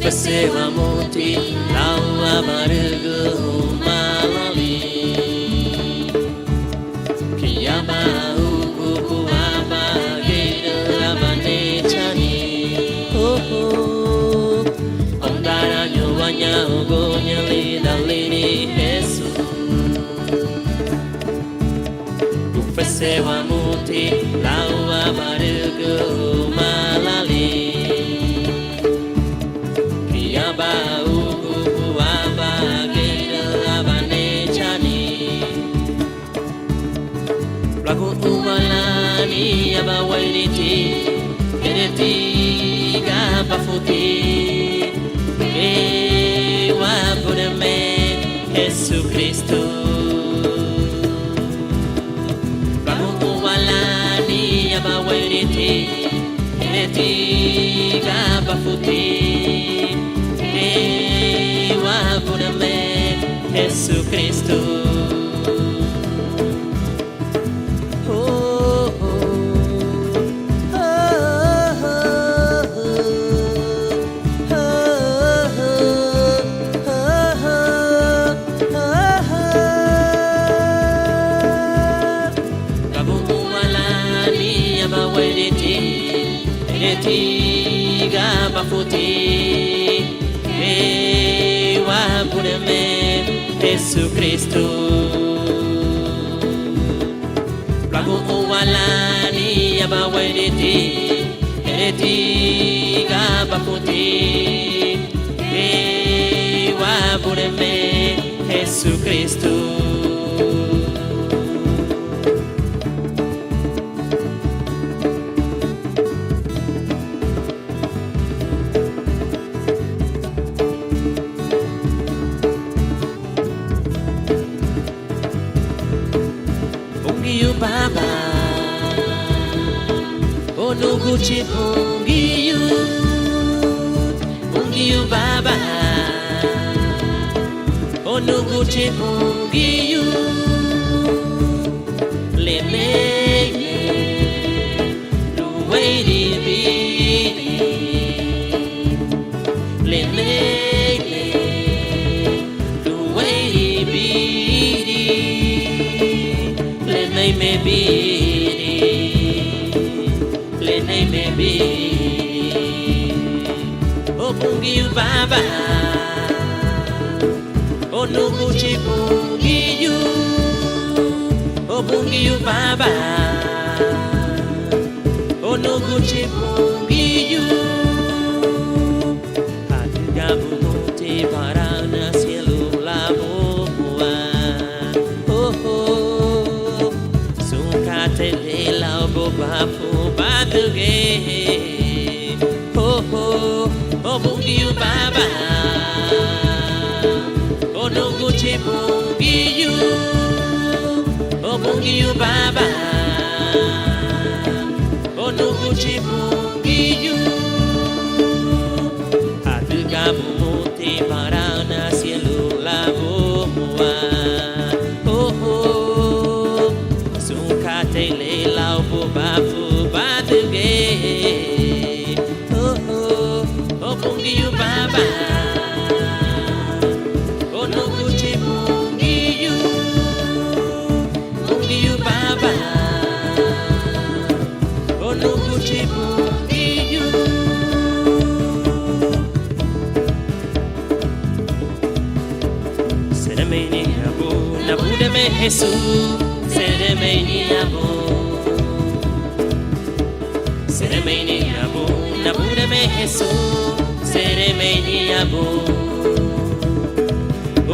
Pessoa monte lawa barego malali Kiyama uku aba gera abane chani Oh Ondara nyuanya ugonya lida liri Yesu Pessoa monte lawa barego malali Aba wailiti Ereti Gapa futi Ewa Budame Yesu Kristo Bamu walani Aba wailiti Ereti Gapa futi Ewa Budame Yesu Kristo Tiga bafuti Ewa Budame Yesu Kristo Lagu uwalani Aba wailiti Tiga bafuti Ewa Budame Yesu Kristo Baba Onuguchi Pungiyu Baba Onuguchi Pungiyu Leme Luwaidi Bidi Leme Luwaidi Bidi me bidi Lene me bidi O Pungiyu Baba O Nuguchi Pungiyu O Pungiyu Baba O Nuguchi Pungiyu Hatigamu muti parana sielu lamu Tele lao bo bapu baduge Ho ho O Pungiyu Baba O Nuguchi Pungiyu O Pungiyu Baba O Nuguchi Pungiyu Hatigamu muti parana sielu labu mua Tele lao bo bapu baduge O Pungiyu Baba O Nuguchi Pungiyu Baba O Nuguchi Pungiyu Seremeni abu na Budame Yesu Seremeni abu me Jesu sereme niabo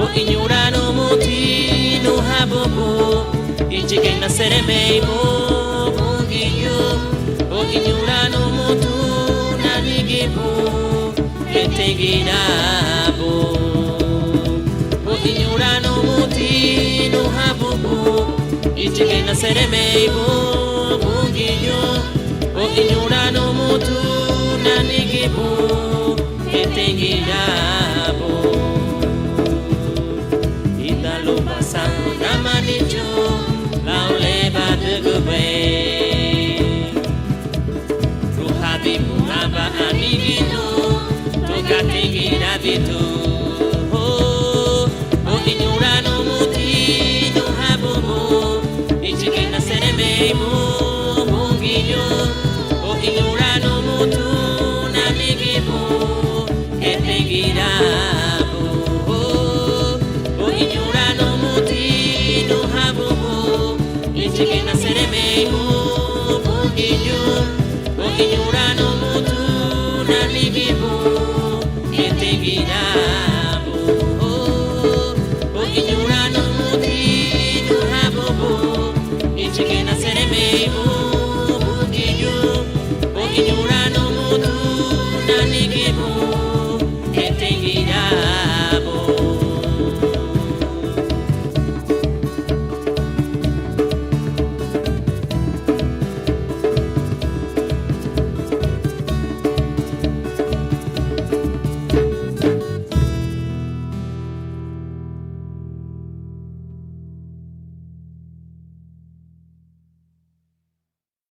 o inyura no muti no habobo ichike na sereme mo bungiyo o inyura no mutu na nigibu etegirabo o inyura no muti no habobo ichike na sereme mo bungiyo o inyura no mutu na nigibu etegirabo italo pasang ramanijo lauleba de gobe ruhati punaba anigino toka tegira ditu o inyura no muti no habobo ichike na sereme mo bungiyo o inyura no mutu na nigibu etegirabo o inyura no muti no habobo ichike na sereme mo bungiyo o inyura no mutu na nigibu etegirabo o inyura no muti no habobo ichike na sereme mo